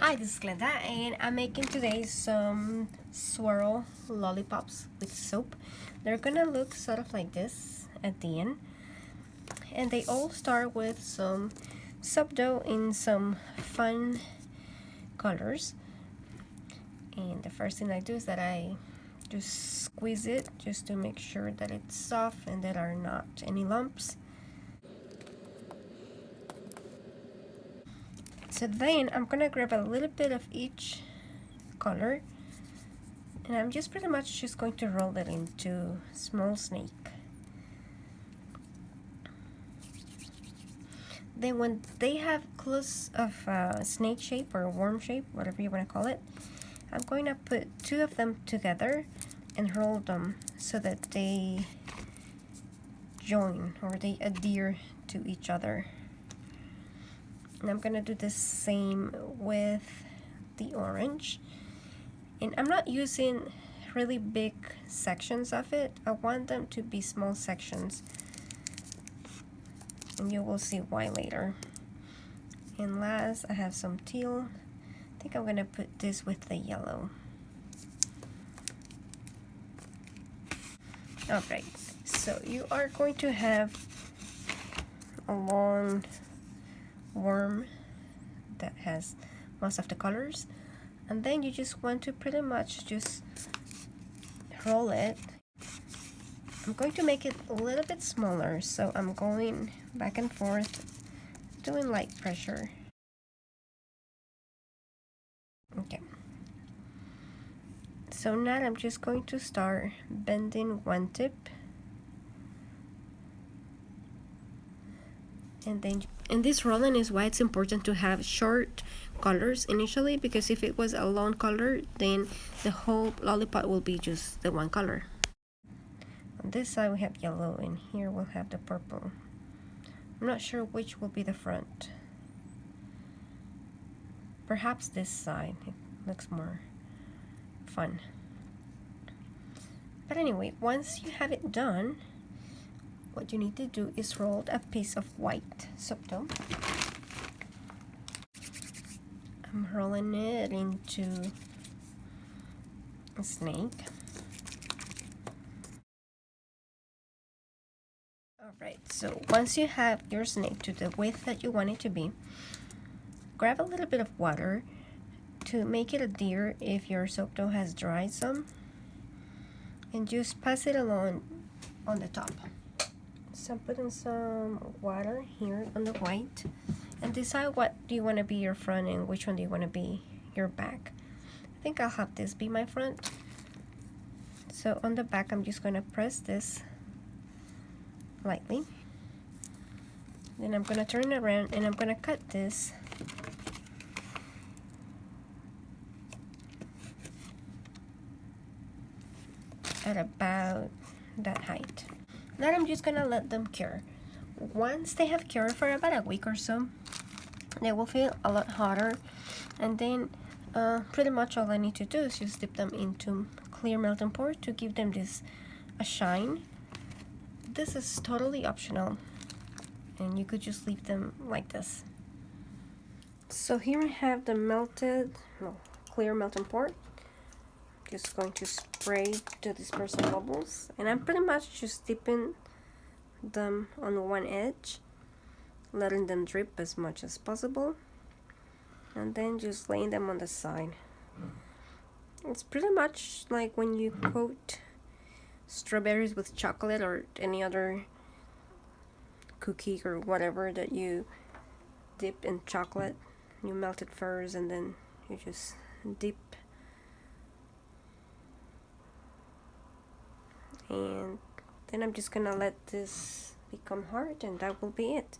Hi, this is Glenda, and I'm making today some swirl lollipops with soap. They're gonna look sort of like this at the end, and they all start with some soap dough in some fun colors. And the first thing I do is that I just squeeze it just to make sure that it's soft and there are not any lumps. So then I'm gonna grab a little bit of each color, and I'm just pretty much just going to roll it into small snake. Then when they have close of snake shape or worm shape, whatever you want to call it, I'm going to put two of them together and roll them so that they join or they adhere to each other. And I'm gonna do the same with the orange. And I'm not using really big sections of it. I want them to be small sections, and you will see why later. And last, I have some teal. I think I'm gonna put this with the yellow. Alright, so you are going to have a long worm that has most of the colors, and then you just want to pretty much just roll it. I'm going to make it a little bit smaller, so I'm going back and forth doing light pressure. Okay, so now I'm just going to start bending one tip, and this rolling is why it's important to have short colors initially, because if it was a long color, then the whole lollipop will be just the one color. On this side we have yellow, and here we'll have the purple. I'm not sure which will be the front. Perhaps this side, it looks more fun. But anyway, once you have it done, what you need to do is roll a piece of white soap dough. I'm rolling it into a snake. Alright, so once you have your snake to the width that you want it to be, grab a little bit of water to make it adhere if your soap dough has dried some, and just pass it along on the top. So I'm putting some water here on the white, and decide what do you want to be your front and which one do you want to be your back. I think I'll have this be my front. So on the back, I'm just going to press this lightly. Then I'm going to turn it around, and I'm going to cut this at about that height. Now I'm just going to let them cure. Once they have cured for about a week or so, they will feel a lot hotter, and then pretty much all I need to do is just dip them into clear melting pot to give them this a shine. This is totally optional, and you could just leave them like this. So here I have the clear melting pot. Just going to spray to disperse the bubbles, and I'm pretty much just dipping them on one edge, letting them drip as much as possible, and then just laying them on the side. It's pretty much like when you coat strawberries with chocolate or any other cookie or whatever that you dip in chocolate. You melt it first, and then you just dip, and then I'm just gonna let this become hard, and that will be it.